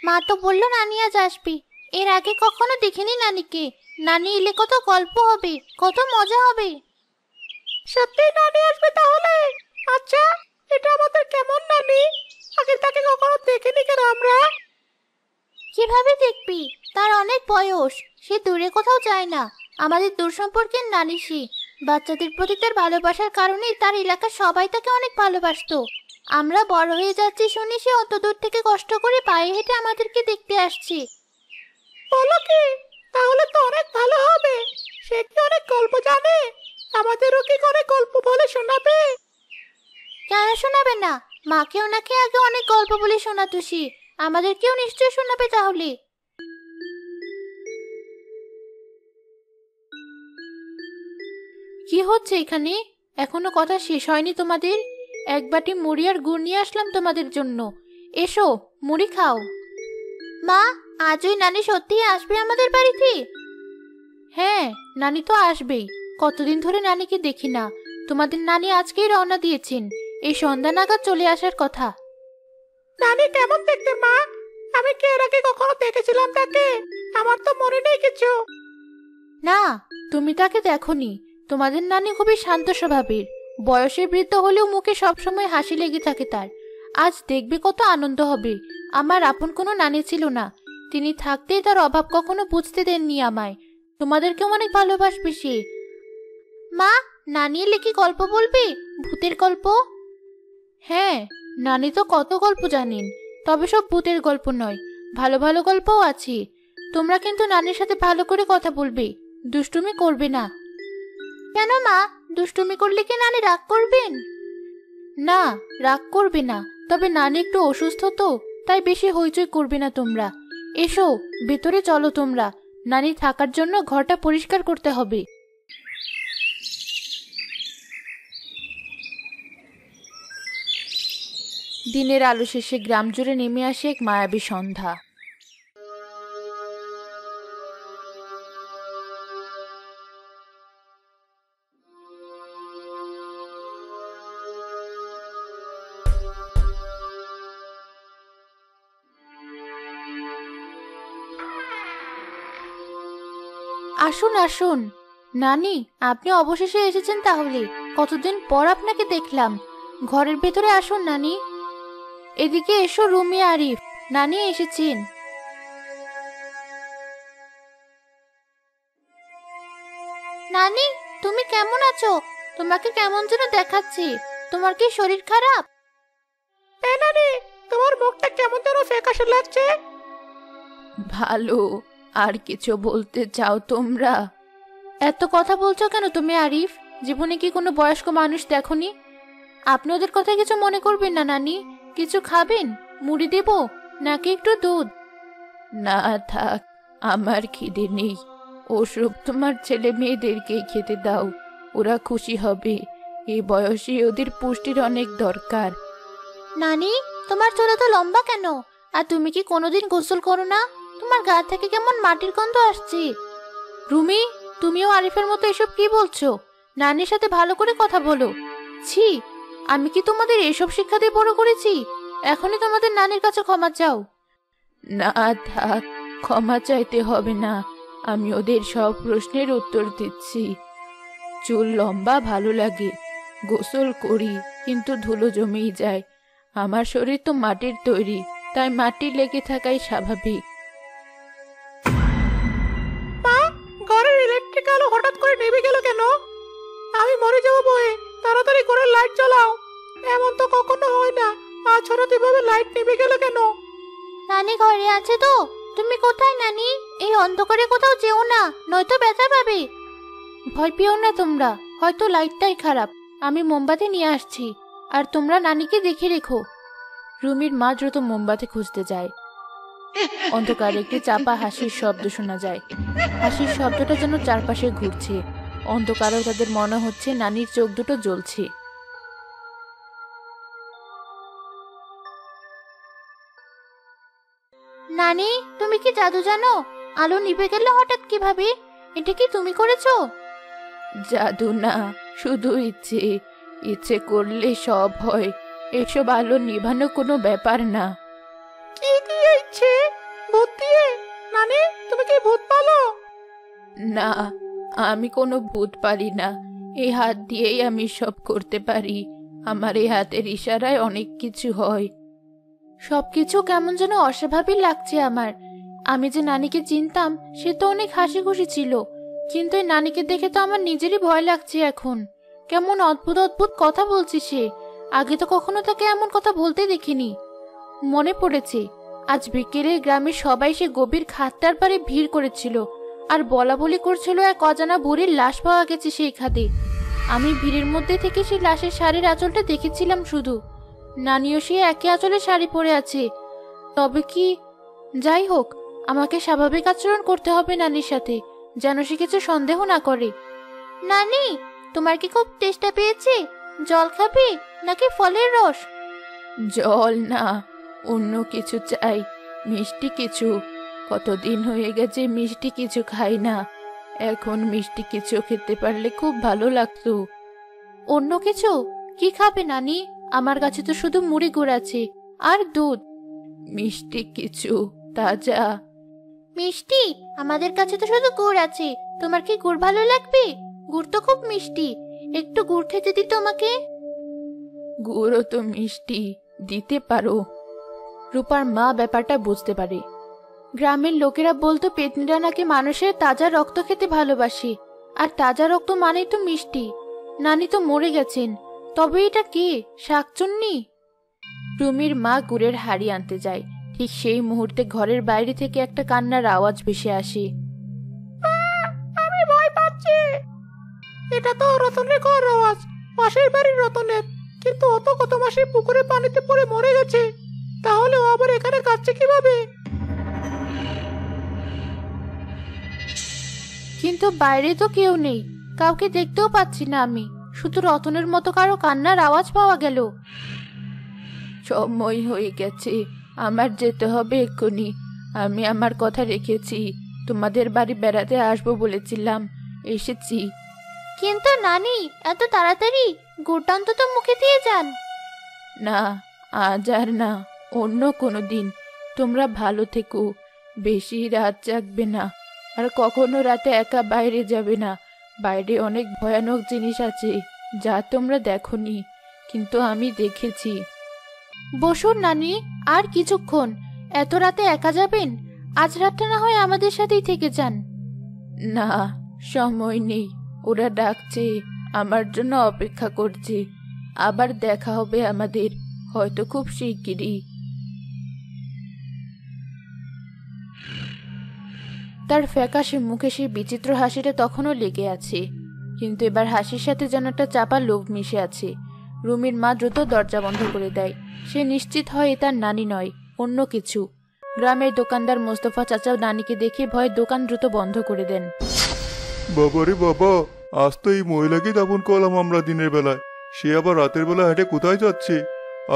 মা তো বললো নানি আজ আসবে। এর আগে কখনো দেখিনি নানিকে। নানি এলে কত গল্প হবে, কত মজা হবে। সত্যি নানি আসবে তাহলে? আচ্ছা, এটা আমাদের কেমন নানি? আগে তাকে কখনো দেখিনি কেন আমরা? কিভাবে দেখবি? তার অনেক বয়স, সে দূরে কোথাও যায় না। আমাদের দূর সম্পর্কের নানি সে। বাচ্চাদের প্রতি তার ভালোবাসার কারণেই তার এলাকার সবাই তাকে অনেক ভালোবাসতো। আমরা বড় হয়ে যাচ্ছি শুনে সে অত দূর থেকে কষ্ট করে পায়ে হেঁটে আমাদেরকে দেখতে আসছে। বলো কি? তাহলে তো অনেক ভালো হবে। সে কি অনেক গল্প জানে? আমাদেরও কি অনেক গল্প বলে শোনাবে? কেন শোনাবে না? মাকে ওনাকে আগে অনেক গল্প বলে শোনাতো সে। আমাদেরকেও নিশ্চয় শোনাবে তাহলে। কি হচ্ছে এখানে? এখনো কথা শেষ হয়নি তোমাদের? এক বাটি মুড়ি আর গুড় নিয়ে আসলাম তোমাদের জন্য। এসো, মুড়ি খাও। মা, আজ ওই নানি সত্যিই আসবে আমাদের বাড়িতে? হ্যাঁ, নানি তো আসবেই। কতদিন ধরে নানিকে দেখি না। তোমাদের নানি আজকেই রওনা দিয়েছেন। এই সন্ধ্যা নাগাদ চলে আসার কথা। নানি কেমন দেখতে মা? আমি কি এর আগে কখনো দেখেছিলাম তাকে? আমার তো মনে নেই কিছু। না, তুমি তাকে দেখোনি। তোমাদের নানি খুবই শান্ত স্বভাবের। বয়সে বৃদ্ধ হলেও মুখে সবসময় হাসি লেগে থাকে তার। আজ দেখবে কত আনন্দ হবে। আমার আপন কোনো নানি ছিল না। তিনি থাকতেই তার অভাব কখনো বুঝতে দেননি আমায়। তোমাদেরকেও অনেক ভালোবাসবে সে। মা, নানি এলে কি গল্প বলবে? ভূতের গল্প? হ্যাঁ, নানি তো কত গল্প জানেন। তবে সব ভূতের গল্প নয়, ভালো ভালো গল্পও আছে। তোমরা কিন্তু নানির সাথে ভালো করে কথা বলবে, দুষ্টুমি করবে না। কেন মা, দুষ্টুমি করলে কি নানি রাগ করবেন? না, রাগ করবে না। তবে নানি একটু অসুস্থ তো, তাই বেশি হইচই করবে না তোমরা। এসো, ভেতরে চলো তোমরা। নানি থাকার জন্য ঘরটা পরিষ্কার করতে হবে। দিনের আলো শেষে গ্রাম জুড়ে নেমে আসে এক মায়াবী সন্ধ্যা। আসুন আসুন। নানি, আপনি অবশেষে এসেছেন তাহলে। কতদিন পর আপনাকে দেখলাম। ঘরের ভেতরে আসুন নানি। এদিকে এসো রুমি, আরিফ। নানি এসেছেন। নানি, তুমি কেমন আছো? তোমাকে কেমন যেন দেখাচ্ছে। তোমার কি শরীর খারাপ? এ নানি, তোমার মুখটা কেমন যেন ফ্যাকাশে লাগছে। ভালো। আর কিছু বলতে চাও তোমরা? এত কথা বলছো কেন তুমি আরিফ? জীবনে কি কোনো বয়স্ক মানুষ দেখোনি? আপনি ওদের কথা কিছু মনে করবেন না নানি। কিছু খাবেন? মুড়ি দেব নাকি একটু দুধ? না থাক, আমার খিদে নেই। ওসব তোমার ছেলে মেয়েদেরকে খেতে দাও, ওরা খুশি হবে। এই বয়সে ওদের পুষ্টির অনেক দরকার। নানি, তোমার চুল তো লম্বা কেন? আর তুমি কি কোনোদিন গোসল করো না? তোমার গা থেকে কেমন মাটির গন্ধ আসছে। রুমি, তুমিও আরিফের মতো এসব কি বলছো? নানির সাথে ভালো করে কথা বলো। ছি, আমি কি তোমাদের এসব শিক্ষা দিয়ে বড় করেছি? এখনই তোমাদের নানির কাছে ক্ষমা চাও। না থাক, ক্ষমা চাইতে হবে না। আমি ওদের সব প্রশ্নের উত্তর দিচ্ছি। চুল লম্বা ভালো লাগে, গোসল করি, কিন্তু ধুলো জমেই যায়। আমার শরীর তো মাটির তৈরি, তাই মাটি লেগে থাকাই স্বাভাবিক। মা, ঘরের ইলেকট্রিক আলো হঠাৎ করে নেভে গেল কেন? আমি মরে যাবো বয়ে। তাড়াতাড়ি ঘরের লাইট জ্বালাও। এমন তো কখনো হয় না। আজ হঠাৎ এভাবে লাইট নেভে গেল কেন? নানি ঘরে আছে তো? তুমি কোথায় নানি? এই অন্ধকারে কোথাও যেও না, নয়তো ব্যথা পাবে। ভয় পেও না তোমরা, হয়তো লাইটটাই খারাপ। আমি মোমবাতি নিয়ে আসছি, আর তোমরা নানিকে দেখে রেখো। রুমির মা দ্রুত মোমবাতি খুঁজতে যায়। অন্ধকারে একটি চাপা হাসির শব্দ শোনা যায়। হাসির শব্দটা যেন চারপাশে ঘুরছে। অন্ধকারেও তাদের মনে হচ্ছে নানির চোখ দুটো জ্বলছে। নানি, তুমি কি জাদু জানো? আলো নিভে গেল হঠাৎ কিভাবে? এটা কি তুমি করেছো? জাদু না, শুধু ইচ্ছে। ইচ্ছে করলে সব হয়। এসব আলো নিভানো কোনো ব্যাপার না। কি দিয়ে ইচ্ছে? ভূত দিয়ে? নানি, তুমি কি ভূত পালো? না, আমি কোনো ভূত পারি না। এই হাত দিয়েই আমি সব করতে পারি। আমার এই হাতের ইশারায় অনেক কিছু হয়। সবকিছু কেমন যেন অস্বাভাবিক লাগছে আমার। আমি যে নানিকে চিনতাম সে তো অনেক হাসি খুশি ছিল, কিন্তু এই নানিকে দেখে তো আমার নিজেরই ভয় লাগছে এখন। কেমন অদ্ভুত অদ্ভুত কথা বলছে সে। আগে তো কখনো তাকে এমন কথা বলতে দেখিনি। মনে পড়েছে, আজ বিকেলে গ্রামের সবাই সে গভীর খাতটার পারে ভিড় করেছিল আর বলা বলি করছিল এক অজানা বুড়ির লাশ পাওয়া গেছে সেই খাদে। আমি ভিড়ের মধ্যে থেকে সেই লাশের শাড়ির আঁচলটা দেখেছিলাম শুধু। নানিও সে একই আঁচলে শাড়ি পরে আছে। তবে কি, যাই হোক, আমাকে স্বাভাবিক আচরণ করতে হবে নানির সাথে, যেন সে কিছু সন্দেহ না করে। নানি, তোমার কি খুব তেষ্টা পেয়েছে? জল খাবে নাকি ফলের রস? জল না, অন্য কিছু চাই, মিষ্টি কিছু। কতদিন হয়ে গেছে মিষ্টি কিছু খাই না। এখন মিষ্টি কিছু খেতে পারলে খুব ভালো লাগতো। অন্য কিছু? কি খাবে নানি? আমার কাছে তো শুধু মুড়ি গুড় আছে আর দুধ। মিষ্টি কিছু, তাজা মিষ্টি। আমাদের কাছে তো শুধু গুড় আছে। তোমার কি গুড় ভালো লাগবে? গুড় তো খুব মিষ্টি। একটু গুড় খেতে দিই তোমাকে। গুড়ও তো মিষ্টি, দিতে পারো। রূপার মা ব্যাপারটা বুঝতে পারে। গ্রামের লোকেরা বলতো পেতনিরা নাকি মানুষের তাজা রক্ত খেতে ভালোবাসে, আর তাজা রক্ত মানেই তো মিষ্টি। নানি তো মরে গেছেন, তবে এটা কে? শাকচুন্নি? রুমির মা গুড়ের হাড়ি আনতে যায়। ঠিক সেই মুহূর্তে ঘরের বাইরে থেকে একটা কান্নার আওয়াজ ভেসে আসে। আমি ভয় পাচ্ছি। এটা তো রতনের ঘর আওয়াজ, পাশের বাড়ির রতনের। কিন্তু ও তো গত মাসে পুকুরে পানিতে পড়ে মরে গেছে। তাহলে ও আবার এখানে কাঁদছে কিভাবে? কিন্তু বাইরে তো কেউ নেই, কাউকে দেখতেও পাচ্ছি না আমি। শুধু রতনের মতো কারো কান্নার আওয়াজ পাওয়া গেল। সময় হয়ে গেছে, আমার যেতে হবে এক্ষুনি। আমি আমার কথা রেখেছি, তোমাদের বাড়ি বেড়াতে আসবো বলেছিলাম, এসেছি। কিন্তু নানি, এত তাড়াতাড়ি? গুড়টা অন্তত মুখে দিয়ে যান। না, আজ আর না, অন্য কোনো দিন। তোমরা ভালো থেকো, বেশি রাত জাগবে না, আর কখনো রাতে একা বাইরে যাবে না। বাইরে অনেক ভয়ানক জিনিস আছে যা তোমরা দেখোনি, কিন্তু আমি দেখেছি। বসুন নানি, আর কিছুক্ষণ। এত রাতে একা যাবেন? আজ রাতটা না হয় আমাদের সাথেই থেকে যান। না, সময় নেই। ওরা ডাকছে, আমার জন্য অপেক্ষা করছে। আবার দেখা হবে আমাদের, হয়তো খুব শিগগিরই। তার ফ্যাকাশে মুখে সেই বিচিত্র হাসিটা তখনও লেগে আছে, কিন্তু এবার হাসির সাথে যেন একটা চাপা লোভ মিশে আছে। রুমির মা দ্রুত দরজা বন্ধ করে দেয়। সে নিশ্চিত হয় তার নানি নয়, অন্য কিছু। গ্রামের দোকানদার মোস্তফা চাচাও নানিকে দেখে ভয়ে দোকান দ্রুত বন্ধ করে দেন। বাবারে বাবা, আজ তো এই মহিলাকে দাপন করলাম আমরা দিনের বেলায়। সে আবার রাতের বেলা হেঁটে কোথায় যাচ্ছে?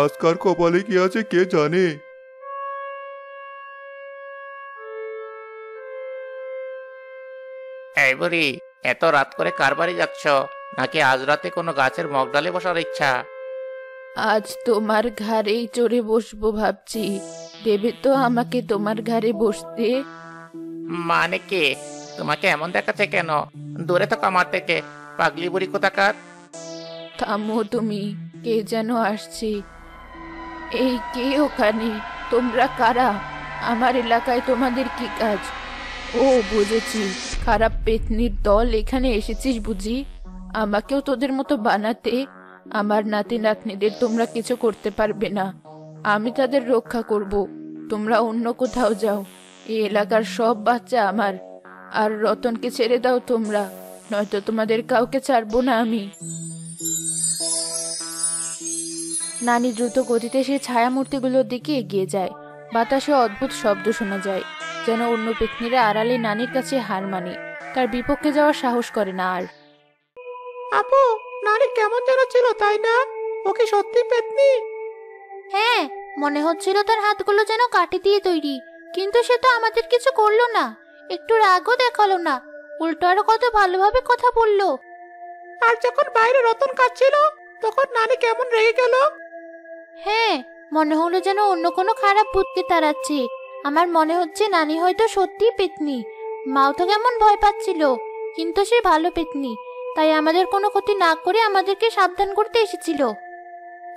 আজকার কপালে কি আছে কে জানে। এই বুড়ি, এত রাত করে কার বাড়ি যাচ্ছ? নাকি আজ রাতে কোনো গাছের মগডালে বসার ইচ্ছা? আজ তোমার ঘাড়েই চড়ে বসবো ভাবছি। দেবে তো আমাকে তোমার ঘাড়ে বসতে? মানে কি? তোমাকে এমন দেখাচ্ছে কেন? দূরে থাকো আমার থেকে, পাগলি বুড়ি কোথাকার। থামো তুমি, কে যেন আসছে। এই কে ওখানে? তোমরা কারা? আমার এলাকায় তোমাদের কি কাজ? ও বুঝেছি, খারাপ পেতনির দল এখানে এসেছিস বুঝি, আমাকেও তোদের মতো বানাতে। আমার নাতি নাতনিদের তোমরা কিছু করতে পারবে না, আমি তাদের রক্ষা করব। তোমরা অন্য কোথাও যাও, এই এলাকার সব বাচ্চা আমার। আর রতনকে ছেড়ে দাও তোমরা, নয়তো তোমাদের কাউকে ছাড়বো না আমি। নানি দ্রুত গতিতে সেই ছায়ামূর্তিগুলোর দিকে এগিয়ে যায়। বাতাসে অদ্ভুত শব্দ শোনা যায়, যেন অন্য পেতনিরা আড়ালে নানির কাছে হার মানে, তার বিপক্ষে যাওয়ার সাহস করে না আর। আপু, নানি কেমন যেন ছিল, তাই না? ও কি সত্যি পেতনি? হ্যাঁ, মনে হচ্ছিল তার হাতগুলো যেন কাঠি দিয়ে তৈরি, কিন্তু সে তো আমাদের কিছু করলো না, একটু রাগও দেখালো না, উল্টো আরো কত ভালোভাবে কথা বললো। আর যখন বাইরে রতন কাঁদছিল, তখন নানি কেমন রেগে গেল? হ্যাঁ, মনে হলো যেন অন্য কোনো খারাপ ভূতকে তাড়াচ্ছে। আমার মনে হচ্ছে নানি হয়তো সত্যিই পেতনি। মাও তো কেমন ভয় পাচ্ছিল, কিন্তু সে ভালো পেতনি, তাই আমাদের কোনো ক্ষতি না করে আমাদেরকে সাবধান করতে এসেছিল।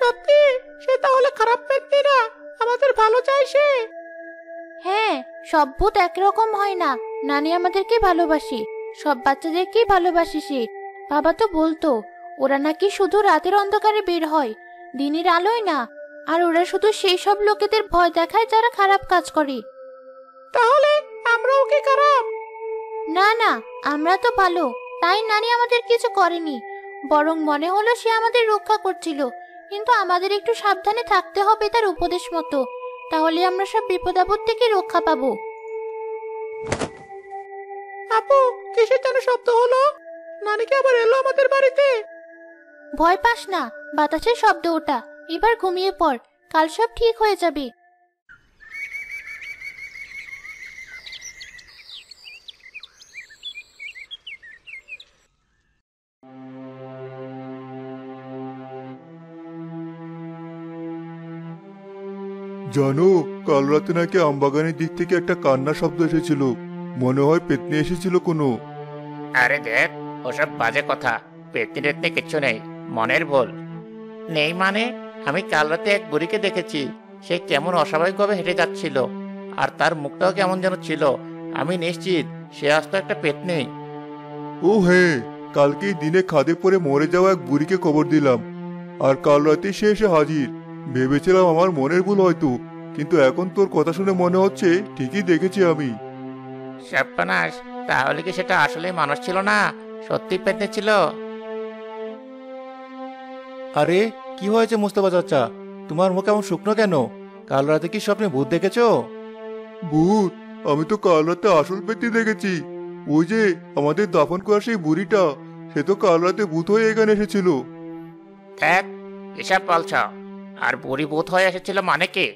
সত্যি? সে তাহলে খারাপ ব্যক্তি না, আমাদের ভালো চাই সে। হ্যাঁ, সব ভূত একরকম হয় না। নানি আমাদেরকে ভালোবাসে, সব বাচ্চাদেরকেই ভালোবাসে সে। বাবা তো বলতো ওরা নাকি শুধু রাতের অন্ধকারে বের হয়, দিনের আলোয় না। আর ওরা শুধু সেই সব লোকেদের ভয় দেখায় যারা খারাপ কাজ করে। তাহলে আমরাও কি খারাপ? না না, আমরা তো ভালো, তাই নানি আমাদের কিছু করেনি। বরং মনে হলো সে আমাদের রক্ষা করছিল, কিন্তু আমাদের একটু সাবধানে থাকতে হবে তার উপদেশ মতো, তাহলে আমরা সব বিপদ আপদ থেকে রক্ষা পাবো। আপু, কিসের যেন শব্দ হলো? নানিকে আবার এলো আমাদের বাড়িতে? ভয় পাস না, বাতাসের শব্দ ওটা। এবার ঘুমিয়ে পড়, কাল সব ঠিক হয়ে যাবে। জানো, কাল রাতে নাকি আমবাগানের দিক থেকে একটা কান্না শব্দ এসেছিল। মনে হয় পেতনি এসেছিল কোনো। আরে দেখ, ওসব বাজে কথা। পেতনি টেতনি কিচ্ছু নেই, মনের ভুল। নেই মানে? আমি কাল রাতে এক বুড়িকে দেখেছি। সে কেমন অস্বাভাবিকভাবে হেঁটে যাচ্ছিল, আর তার মুখটাও কেমন যেন ছিল। আমি নিশ্চিত সে আসতো একটা পেতনি। ও হ্যাঁ, কালকেই দিনে খাদে পড়ে মরে যাওয়া এক বুড়িকে খবর দিলাম, আর কাল রাতে সে এসে হাজির। ভেবেছিলাম আমার মনের ভুল হয়তো, কিন্তু এখন তোর কথা শুনে মনে হচ্ছে ঠিকই দেখেছি আমি। সর্বনাশ, তাহলে কি সেটা আসলে মানুষ ছিল না, সত্যি পেতনি ছিল? আরে কি হয়েছে মুস্তাফা চাচা, তোমার মুখ এমন শুকনো কেন? কাল রাতে কি স্বপ্নে ভূত দেখেছো? ভূত? আমি তো কাল রাতে আসল পেতনি দেখেছি। ওই যে আমাদের দাফন করা সেই বুড়িটা, সে তো কাল রাতে ভূত হয়ে এখানে এসেছিল। দেখ, এসব বলছ? আর বুড়ি ভূত হয়ে এসেছিল মানে কি?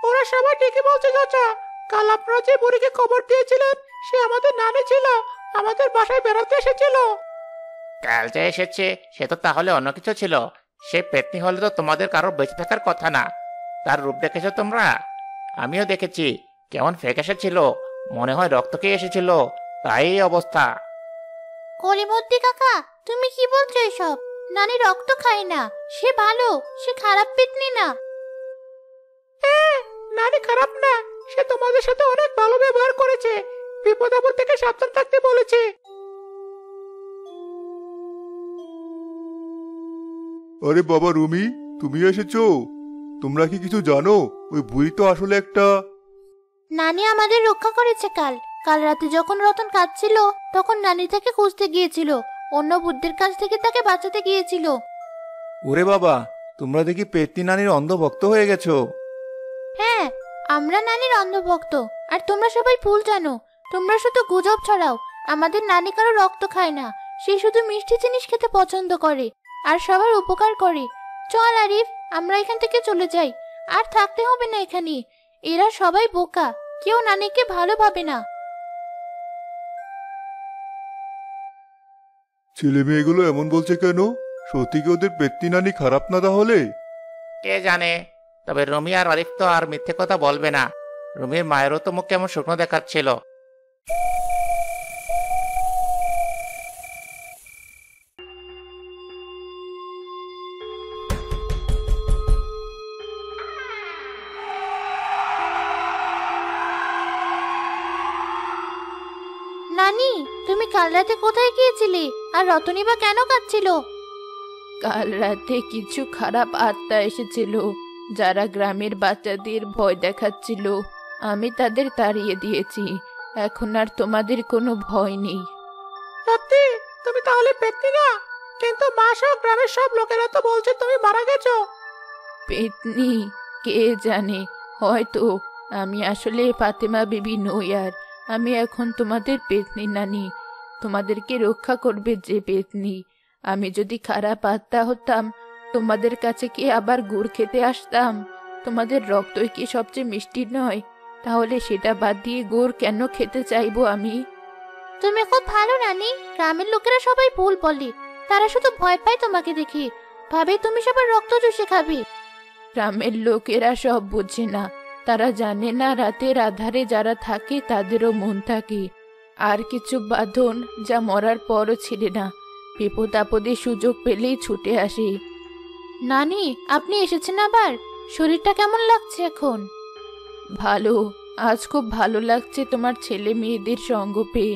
ওরা সবাই ঠিকই বলছে চাচা। কাল আপনারা যে বুড়িকে খবর দিয়েছিলেন, সে আমাদের নানি ছিল, আমাদের বাসায় বেড়াতে এসেছিল। কাল যে এসেছে সে তো তাহলে অন্য কিছু ছিল। সে পেতনি হলে তো তোমাদের কারো বেঁচে থাকার কথা না। তার রূপ দেখেছো তোমরা? আমিও দেখেছি, কেমন ফ্যাকাশে ছিল, মনে হয় রক্ত খেয়ে এসেছিল, তাই এই অবস্থা। কলিমদ্দি কাকা, তুমি কি বলছো এসব? নানি রক্ত খায় না, সে ভালো, সে খারাপ পেতনি না। হ্যাঁ, নানি খারাপ না, সে তোমাদের সাথে অনেক ভালো ব্যবহার করেছে, বিপদ আপদ থেকে সাবধান থাকতে বলেছে। আরে বাবা রুমি, তুমি এসেছো? তোমরা কি কিছু জানো? ওই বুড়ি তো আসলে একটা... নানি আমাদের রক্ষা করেছে কাল। কাল রাতে যখন রতন কাঁদছিল, তখন নানি তাকে খুঁজতে গিয়েছিল, অন্য বুদ্ধের কাছ থেকে তাকে বাঁচাতে গিয়েছিল। ওরে বাবা, তোমরা দেখি পেতনি নানির অন্ধভক্ত হয়ে গেছো। হ্যাঁ, আমরা নানির অন্ধভক্ত, আর তোমরা সবাই ভুল জানো। তোমরা শুধু গুজব ছড়াও। আমাদের নানি কারো রক্ত খায় না, সে শুধু মিষ্টি জিনিস খেতে পছন্দ করে আর সবার উপকার করে। চল আরিফ, আমরা এখান থেকে চলে যাই, আর থাকতে হবে না এখানে। এরা সবাই বোকা, কেউ নানিকে ভালো ভাবে না। ছেলে মেয়েগুলো এমন বলছে কেন? সত্যি কি ওদের পেতনি নানি খারাপ না তাহলে? কে জানে, তবে রুমি আর আরিফ তো আর মিথ্যে কথা বলবে না। রুমির মায়েরও তো মুখ কেমন শুকনো দেখাচ্ছিল। নানি, তুমি কাল রাতে কোথায় গিয়েছিলে? আর রতনী বা কেন কাঁদছিল? কাল রাতে কিছু খারাপ আত্মা এসেছিল, যারা গ্রামের বাচ্চাদের ভয় দেখাচ্ছিল। আমি তাদের তাড়িয়ে দিয়েছি, এখন আর তোমাদের কোনো ভয় নেই। সত্যি? তুমি তাহলে পেতনি না? কিন্তু মা সহ গ্রামের সব লোকেরা তো বলছে তুমি মারা গেছো। পেতনি? কে জানে, হয়তো। আমি আসলে ফাতেমা বিবি নই, আর আমি এখন তোমাদের পেতনি নানি। তোমাদেরকে রক্ষা করবে যে পেতনি। আমি যদি খারাপ আত্মা হতাম, তোমাদের কাছে কি আবার গুড় খেতে আসতাম? তোমাদের রক্তই কি সবচেয়ে মিষ্টি নয়? তাহলে সেটা বাদ দিয়ে গুড় কেন খেতে চাইবো আমি? তুমি খুব ভালো নানি, গ্রামের লোকেরা সবাই ভুল বলে, তারা শুধু ভয় পায় তোমাকে দেখে। ভাবে তুমি সবার রক্ত চুষে খাবে। গ্রামের লোকেরা সব বোঝে না, তারা জানে না রাতের আধারে যারা থাকে তাদেরও মন থাকে। আর কিছু বাঁধন যা মরার পরও ছেড়ে না, বিপদ আপদে সুযোগ পেলেই ছুটে আসে। নানি, আপনি এসেছেন আবার? শরীরটা কেমন লাগছে এখন? ভালো, আজ খুব ভালো লাগছে তোমার ছেলে মেয়েদের সঙ্গ পেয়ে।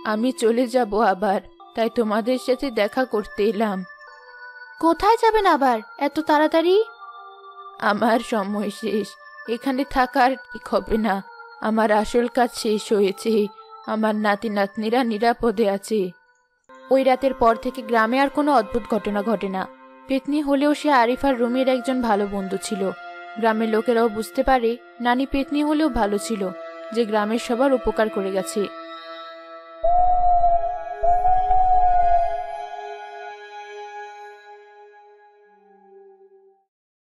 আমি চলে যাব আবার, তাই তোমাদের সাথে দেখা করতে এলাম। কোথায় যাবেন আবার এত তাড়াতাড়ি? আমার সময় শেষ, এখানে থাকার ঠিক হবে না। আমার আসল কাজ শেষ হয়েছে, আমার নাতি নাতনিরা নিরাপদে আছে। ওই রাতের পর থেকে গ্রামে আর কোনো অদ্ভুত ঘটনা ঘটে না। পেতনি হলেও সে আরিফ আর রুমির একজন ভালো বন্ধু ছিল। গ্রামের লোকেরাও বুঝতে পারে নানি পেতনি হলেও ভালো ছিল, যে গ্রামের সবার উপকার করে গেছে।